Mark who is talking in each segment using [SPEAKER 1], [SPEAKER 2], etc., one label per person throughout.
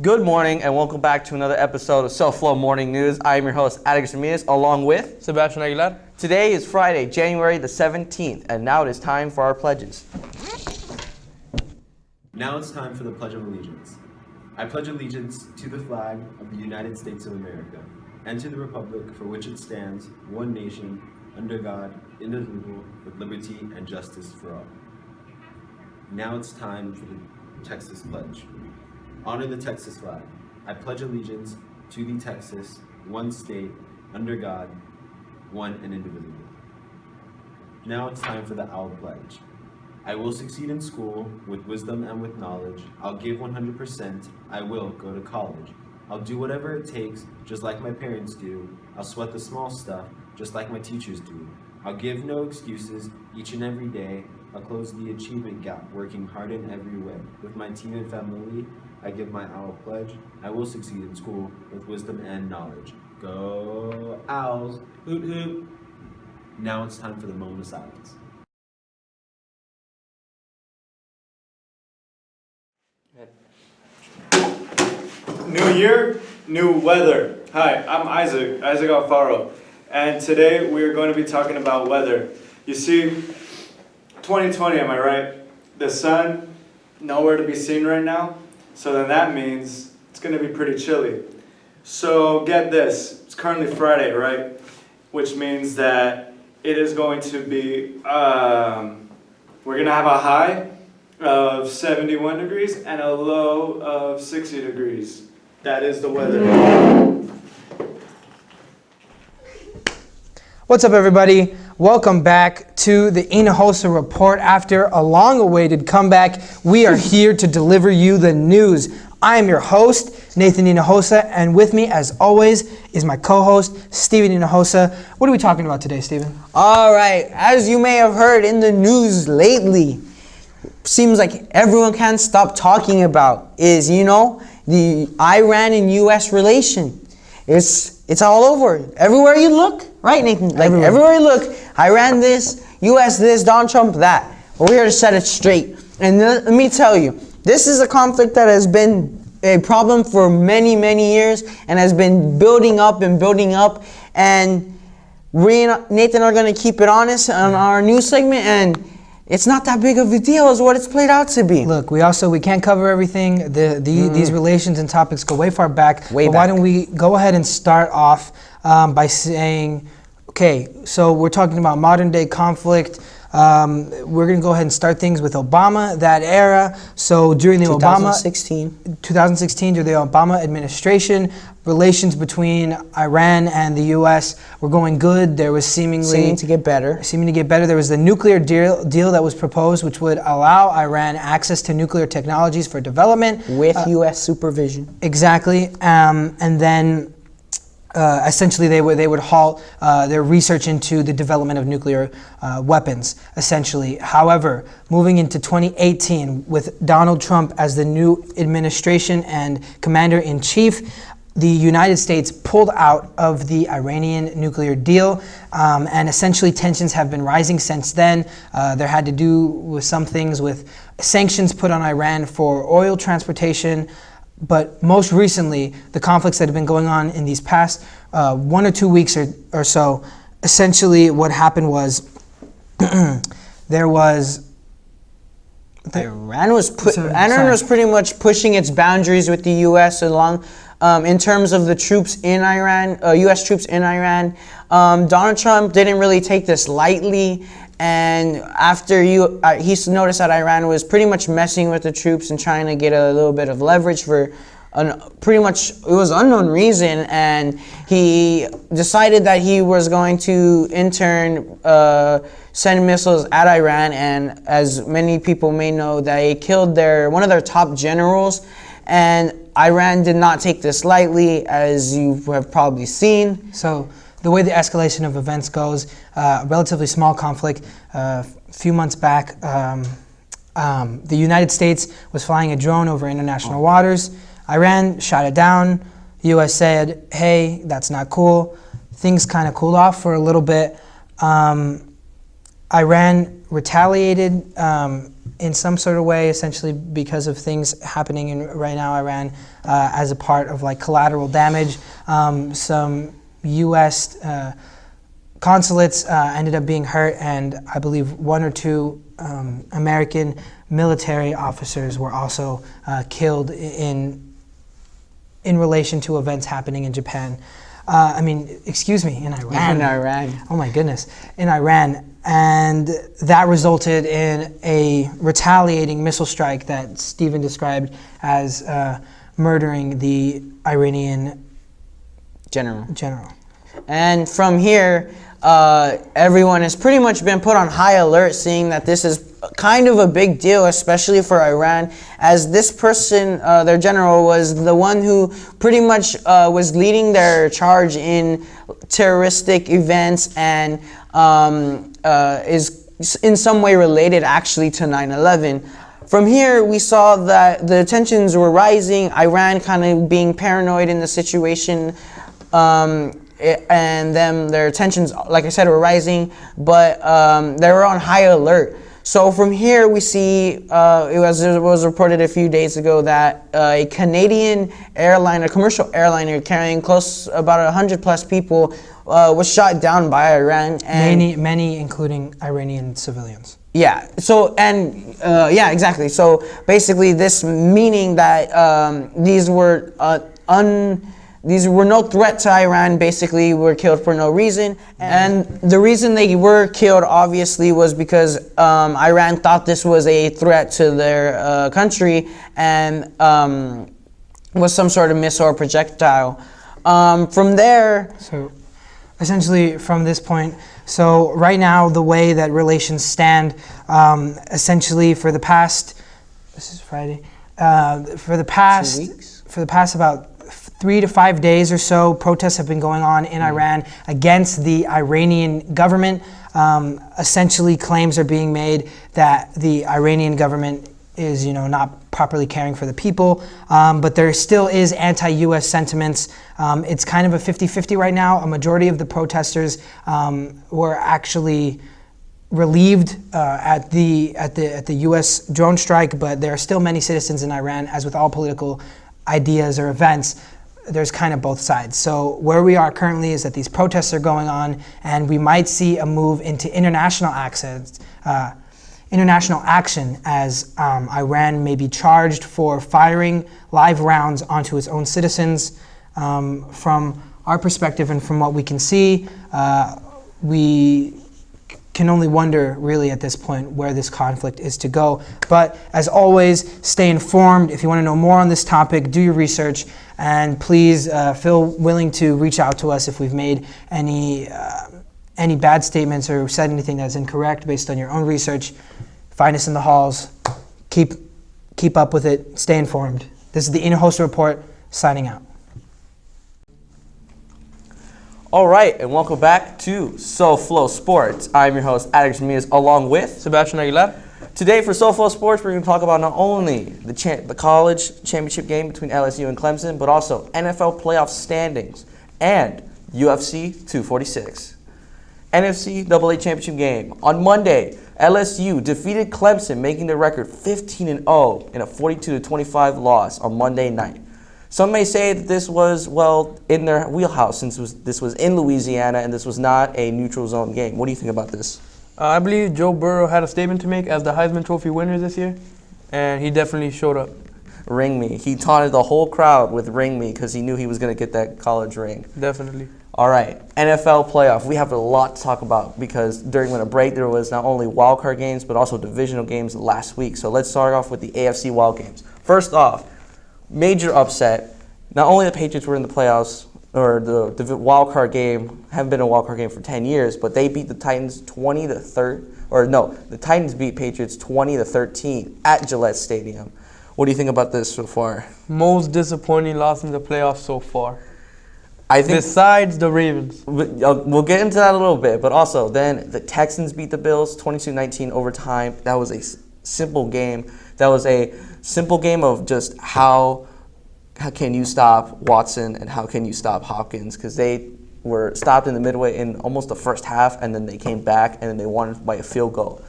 [SPEAKER 1] Good morning and welcome back to another episode of Self-Flow Morning News. I am your host, Alex Ramirez, along with
[SPEAKER 2] Sebastian Aguilar.
[SPEAKER 1] Today is Friday, January the 17th, and now it is time for our pledges.
[SPEAKER 3] Now it's time for the Pledge of Allegiance. I pledge allegiance to the flag of the United States of America and to the republic for which it stands, one nation, under God, indivisible, with liberty and justice for all. Now it's time for the Texas Pledge. Honor the Texas flag. I pledge allegiance to the Texas, one state, under God, one and indivisible. Now it's time for the OWL Pledge. I will succeed in school with wisdom and with knowledge. I'll give 100%. I will go to college. I'll do whatever it takes, just like my parents do. I'll sweat the small stuff, just like my teachers do. I'll give no excuses each and every day. I'll close the achievement gap, working hard in every way. With my team and family, I give my OWL Pledge. I will succeed in school with wisdom and knowledge. Go Owls! Hoot hoot! Now it's time for the moment of silence.
[SPEAKER 4] New year, new weather. Hi, I'm Isaac Alfaro, and today we are going to be talking about weather. You see, 2020, am I right? The sun, nowhere to be seen right now, so then that means it's going to be pretty chilly. So get this, it's currently Friday, right? Which means that it is going to be, we're going to have a high of 71 degrees and a low of 60 degrees. That is the weather.
[SPEAKER 2] What's up, everybody? Welcome back to the Hinojosa Report. After a long-awaited comeback, we are here to deliver you the news. I am your host, Nathan Hinojosa, and with me, as always, is my co-host, Steven Hinojosa. What are we talking about today, Steven?
[SPEAKER 5] All right, as you may have heard in the news lately, seems like everyone can't stop talking about is, the Iran and U.S. relation. It's all over. Everywhere you look, right, Nathan? Like everywhere you look, Iran this, U.S. this, Donald Trump that. We're here to set it straight. And let me tell you, this is a conflict that has been a problem for many, many years and has been building up. And we and Nathan are going to keep it honest on our news segment, and it's not that big of a deal as what it's played out to be.
[SPEAKER 2] Look, we can't cover everything. These relations and topics go way far back. Why don't we go ahead and start off by saying, okay, so we're talking about modern day conflict. We're going to go ahead and start things with Obama, that era. So during the 2016, during the Obama administration, relations between Iran and the U.S. were going good. There was seeming to get better. There was the nuclear deal that was proposed, which would allow Iran access to nuclear technologies for development.
[SPEAKER 5] With U.S. supervision.
[SPEAKER 2] Exactly. And then essentially they would halt their research into the development of nuclear weapons, essentially. However, moving into 2018 with Donald Trump as the new administration and commander-in-chief, the United States pulled out of the Iranian nuclear deal, and essentially tensions have been rising since then. There had to do with some things with sanctions put on Iran for oil transportation. But most recently, the conflicts that have been going on in these past 1 or 2 weeks or so, essentially what happened was
[SPEAKER 5] Iran was pretty much pushing its boundaries with the U.S. along in terms of the troops in Iran, U.S. troops in Iran. Donald Trump didn't really take this lightly. And after he noticed that Iran was pretty much messing with the troops and trying to get a little bit of leverage for it was unknown reason, and he decided that he was going to send missiles at Iran. And as many people may know, they killed one of their top generals, and Iran did not take this lightly, as you have probably seen.
[SPEAKER 2] So the way the escalation of events goes, a relatively small conflict. A few months back, the United States was flying a drone over international waters. Iran shot it down. The U.S. said, hey, that's not cool. Things kind of cooled off for a little bit. Iran retaliated in some sort of way, essentially because of things happening in right now Iran as a part of like collateral damage. Some U.S. Consulates ended up being hurt, and I believe 1 or 2 American military officers were also killed in relation to events happening in Japan. In Iran.
[SPEAKER 5] In Iran.
[SPEAKER 2] Oh my goodness, in Iran. And that resulted in a retaliating missile strike that Stephen described as murdering the Iranian
[SPEAKER 5] General.
[SPEAKER 2] general.
[SPEAKER 5] And from here, everyone has pretty much been put on high alert, seeing that this is kind of a big deal, especially for Iran, as this person, their general, was the one who pretty much was leading their charge in terroristic events and is in some way related actually to 9/11. From here, we saw that the tensions were rising, Iran kind of being paranoid in the situation, and then their tensions, like I said, were rising, but they were on high alert. So from here, we see, it was reported a few days ago that a Canadian airline, a commercial airliner carrying about 100 plus people, was shot down by Iran. And
[SPEAKER 2] Many including Iranian civilians.
[SPEAKER 5] yeah. So yeah, exactly. So basically, this meaning that these were no threat to Iran, basically were killed for no reason. And the reason they were killed, obviously, was because Iran thought this was a threat to their country and was some sort of missile or projectile. From there...
[SPEAKER 2] So essentially from this point, so right now the way that relations stand, essentially for the past, this is Friday, for the past
[SPEAKER 5] 2 weeks?
[SPEAKER 2] For the past about 3 to 5 days or so, protests have been going on in Iran against the Iranian government. Essentially, claims are being made that the Iranian government is, not properly caring for the people, but there still is anti-U.S. sentiments. It's kind of a 50-50 right now. A majority of the protesters were actually relieved at the U.S. drone strike, but there are still many citizens in Iran, as with all political ideas or events. There's kind of both sides. So where we are currently is that these protests are going on, and we might see a move into international action as Iran may be charged for firing live rounds onto its own citizens. From our perspective and from what we can see, we can only wonder really at this point where this conflict is to go. But as always, stay informed. If you want to know more on this topic, do your research, and please feel willing to reach out to us if we've made any bad statements or said anything that's incorrect based on your own research. Find us in the halls. Keep up with it. Stay informed. This is the Inner Host Report, signing out.
[SPEAKER 1] All right, and welcome back to SoFlo Sports. I'm your host, Alex Ramirez, along with
[SPEAKER 6] Sebastian Aguilar.
[SPEAKER 1] Today for SoFlo Sports, we're going to talk about not only the college championship game between LSU and Clemson, but also NFL playoff standings and UFC 246. NFC AA championship game. On Monday, LSU defeated Clemson, making the record 15-0 in a 42-25 loss on Monday night. Some may say that this was, in their wheelhouse, since this was in Louisiana and this was not a neutral zone game. What do you think about this?
[SPEAKER 6] I believe Joe Burrow had a statement to make as the Heisman Trophy winner this year, and he definitely showed up.
[SPEAKER 1] Ring me. He taunted the whole crowd with ring me because he knew he was going to get that college ring.
[SPEAKER 6] Definitely.
[SPEAKER 1] All right, NFL playoff. We have a lot to talk about because during winter break there was not only wildcard games but also divisional games last week. So let's start off with the AFC wild games. First off, major upset. Not only the Patriots were in the playoffs, or the wild card game, haven't been a wild card game for 10 years, but they beat the Titans the Titans beat Patriots 20-13 at Gillette Stadium. What do you think about this so far?
[SPEAKER 6] Most disappointing loss in the playoffs so far.
[SPEAKER 1] I think
[SPEAKER 6] Besides the Ravens.
[SPEAKER 1] we'll get into that a little bit, but also then the Texans beat the Bills 22-19 overtime. That was a simple game. That was a simple game of just how can you stop Watson and how can you stop Hopkins, because they were stopped in the midway in almost the first half, and then they came back and then they won by a field goal.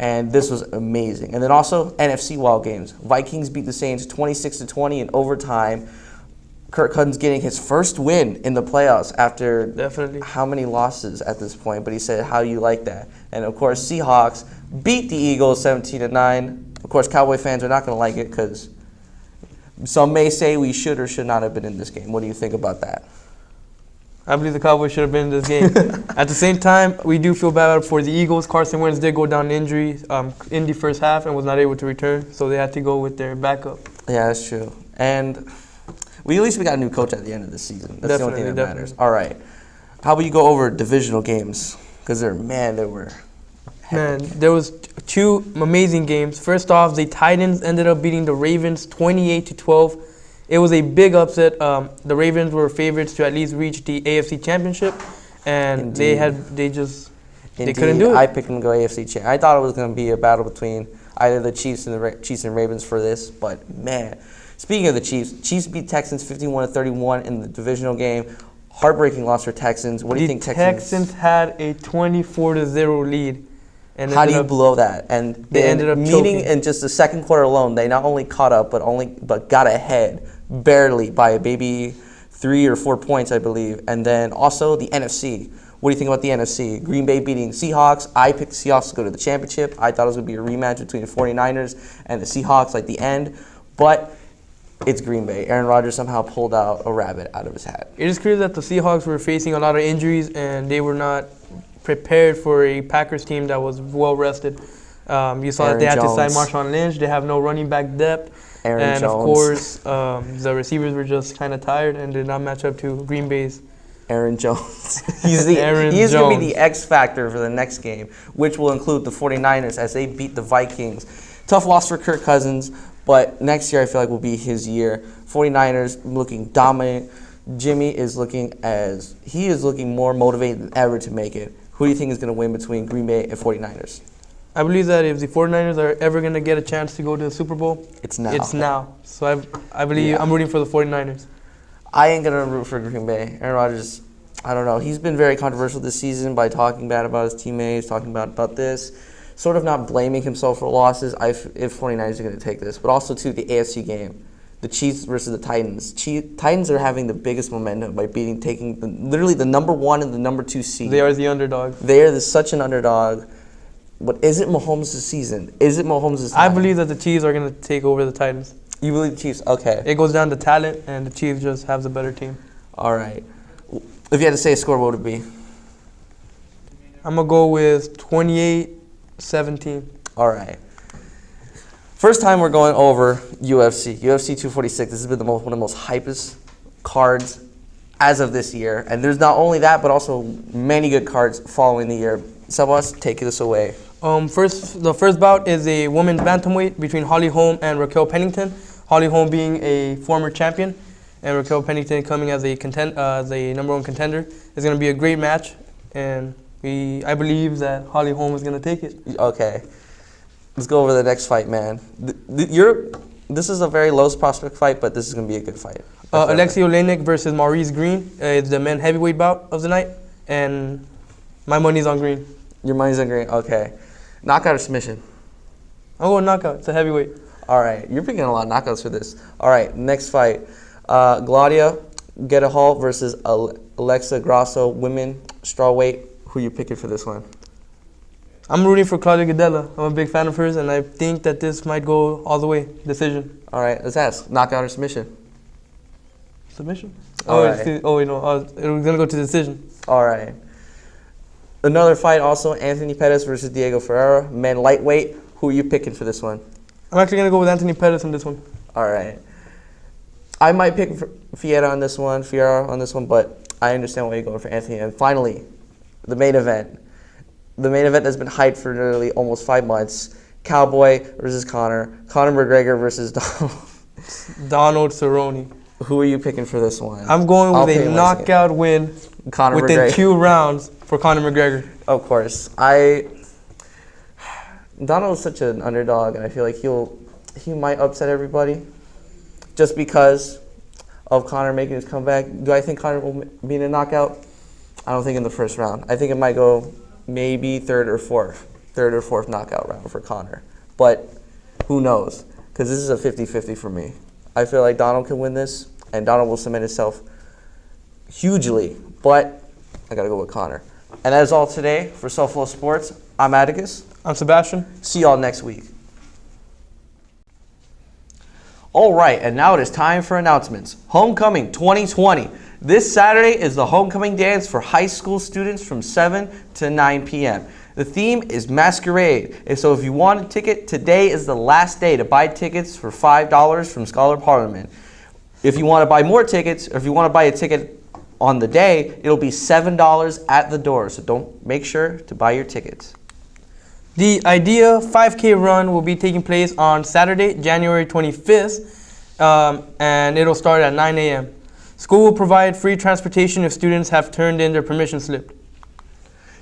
[SPEAKER 1] and this was amazing. And then also NFC Wild games. Vikings beat the Saints 26-20 in overtime. Kirk Cousins getting his first win in the playoffs after
[SPEAKER 6] Definitely.
[SPEAKER 1] how many losses at this point? But he said, "How do you like that?" And of course, Seahawks beat the Eagles 17-9. Of course, Cowboy fans are not going to like it because some may say we should or should not have been in this game. What do you think about that?
[SPEAKER 6] I believe the Cowboys should have been in this game. At the same time, we do feel bad for the Eagles. Carson Wentz did go down injury in the first half and was not able to return, so they had to go with their backup.
[SPEAKER 1] Yeah, that's true. And at least we got a new coach at the end of the season. That's the only thing that
[SPEAKER 6] Definitely.
[SPEAKER 1] matters. All right. How about you go over divisional games? Because there were.
[SPEAKER 6] Man, there was two amazing games. First off, the Titans ended up beating the Ravens 28-12. It was a big upset. The Ravens were favorites to at least reach the AFC Championship, and
[SPEAKER 1] Indeed.
[SPEAKER 6] they
[SPEAKER 1] Indeed,
[SPEAKER 6] couldn't do it.
[SPEAKER 1] I picked them to go AFC champ. I thought it was going to be a battle between either the Chiefs and Chiefs and Ravens for this, but man, speaking of the Chiefs beat Texans 51-31 in the divisional game. Heartbreaking loss for Texans. What do you think
[SPEAKER 6] Texans had a 24-0 lead, and
[SPEAKER 1] How do you
[SPEAKER 6] ended up-
[SPEAKER 1] blow that? And
[SPEAKER 6] They ended up
[SPEAKER 1] meaning
[SPEAKER 6] choking.
[SPEAKER 1] in just the second quarter alone, they not only caught up but got ahead barely by maybe 3 or 4 points, I believe. And then also the NFC. What do you think about the NFC? Green Bay beating Seahawks. I picked the Seahawks to go to the championship. I thought it was going to be a rematch between the 49ers and the Seahawks at the end. But it's Green Bay. Aaron Rodgers somehow pulled out a rabbit out of his hat.
[SPEAKER 6] It is clear that the Seahawks were facing a lot of injuries, and they were not prepared for a Packers team that was well rested. You saw that they had to sign
[SPEAKER 1] Jones.
[SPEAKER 6] Marshawn Lynch. They have no running back depth.
[SPEAKER 1] Aaron
[SPEAKER 6] and
[SPEAKER 1] Jones.
[SPEAKER 6] of course, the receivers were just kind of tired and did not match up to Green Bay's.
[SPEAKER 1] Aaron Jones. He's going
[SPEAKER 6] Aaron
[SPEAKER 1] to be
[SPEAKER 6] Jones.
[SPEAKER 1] the X factor for the next game, which will include the 49ers as they beat the Vikings. Tough loss for Kirk Cousins, but next year I feel like will be his year. 49ers looking dominant. Jimmy is looking more motivated than ever to make it. Who do you think is going to win between Green Bay and 49ers?
[SPEAKER 6] I believe that if the 49ers are ever going to get a chance to go to the Super Bowl,
[SPEAKER 1] It's now.
[SPEAKER 6] it's now. So I believe
[SPEAKER 1] Yeah.
[SPEAKER 6] I'm rooting for the 49ers.
[SPEAKER 1] I ain't going to root for Green Bay. Aaron Rodgers, I don't know. He's been very controversial this season by talking bad about his teammates, talking about this, sort of not blaming himself for losses if 49ers are going to take this. But also, too, the AFC game, the Chiefs versus the Titans. Titans are having the biggest momentum by taking literally the number 1 and the number 2 seed.
[SPEAKER 6] They are the underdog.
[SPEAKER 1] They are such an underdog. But is it Mahomes' season? Is it Mahomes' time?
[SPEAKER 6] I believe that the Chiefs are going to take over the Titans.
[SPEAKER 1] You believe the Chiefs? Okay.
[SPEAKER 6] It goes down to talent, and the Chiefs just have the better team.
[SPEAKER 1] All right. If you had to say a score, what would it be?
[SPEAKER 6] I'm going to go with 28-17.
[SPEAKER 1] All right. First time we're going over UFC 246. This has been one of the most hypest cards as of this year. And there's not only that, but also many good cards following the year. Sebas, take this away.
[SPEAKER 6] The first bout is a women's bantamweight between Holly Holm and Raquel Pennington. Holly Holm being a former champion, and Raquel Pennington coming as a number 1 contender. It's going to be a great match, and I believe that Holly Holm is going to take it.
[SPEAKER 1] Okay. Let's go over the next fight, man. This is a very low prospect fight, but this is going to be a good fight.
[SPEAKER 6] Alexei Oleinik versus Maurice Green is the men heavyweight bout of the night, and my money's on Green.
[SPEAKER 1] Your money's on Green. Okay. Knockout or submission?
[SPEAKER 6] I'm going knockout. It's a heavyweight.
[SPEAKER 1] All right. You're picking a lot of knockouts for this. All right. Next fight. Claudia Guedahal versus Alexa Grasso, women strawweight. Who you picking for this one?
[SPEAKER 6] I'm rooting for Claudia Gadelha. I'm a big fan of hers, and I think that this might go all the way. Decision.
[SPEAKER 1] All right. Let's ask. Knockout or submission?
[SPEAKER 6] Submission?
[SPEAKER 1] All
[SPEAKER 6] It was going to go to decision.
[SPEAKER 1] All right. Another fight also, Anthony Pettis versus Diego Ferreira, men lightweight. Who are you picking for this one?
[SPEAKER 6] I'm actually going to go with Anthony Pettis in this one.
[SPEAKER 1] All right. I might pick Ferreira on this one, but I understand why you're going for Anthony. And finally, the main event. The main event that's been hyped for nearly almost 5 months. Cowboy versus Conor. Conor McGregor versus
[SPEAKER 6] Donald Cerrone.
[SPEAKER 1] Who are you picking for this one?
[SPEAKER 6] I'm going
[SPEAKER 1] I'll
[SPEAKER 6] with
[SPEAKER 1] pick
[SPEAKER 6] a
[SPEAKER 1] him
[SPEAKER 6] knockout win
[SPEAKER 1] Conor
[SPEAKER 6] within
[SPEAKER 1] McGregor.
[SPEAKER 6] 2 rounds for Conor McGregor.
[SPEAKER 1] Of course. Donald is such an underdog, and I feel like he might upset everybody just because of Conor making his comeback. Do I think Conor will be in a knockout? I don't think in the first round. I think it might go maybe 3rd or 4th. third or fourth knockout round for Connor. But who knows? Because this is a 50-50 for me. I feel like Donald can win this, and Donald will cement himself hugely. But I got to go with Connor. And that is all today for SoFlo Sports. I'm Atticus.
[SPEAKER 6] I'm Sebastian.
[SPEAKER 1] See y'all next week. All right, and now it is time for announcements. Homecoming 2020. This Saturday is the homecoming dance for high school students from 7 to 9 p.m. The theme is Masquerade, and so if you want a ticket, today is the last day to buy tickets for $5 from Scholar Parliament. If you want to buy more tickets, or if you want to buy a ticket on the day, it'll be $7 at the door, so make sure to buy your tickets.
[SPEAKER 6] The IDEA 5K run will be taking place on Saturday, January 25th, and it'll start at 9 a.m. School will provide free transportation if students have turned in their permission slip.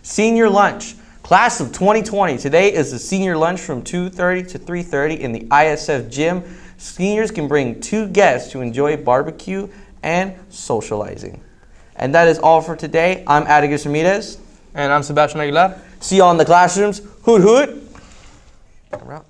[SPEAKER 1] Senior lunch. Class of 2020. Today is the senior lunch from 2:30 to 3:30 in the ISF gym. Seniors can bring 2 guests to enjoy barbecue and socializing. And that is all for today. I'm Atticus Ramirez.
[SPEAKER 6] And I'm Sebastian Aguilar.
[SPEAKER 1] See y'all in the classrooms. Hoot hoot. We're out.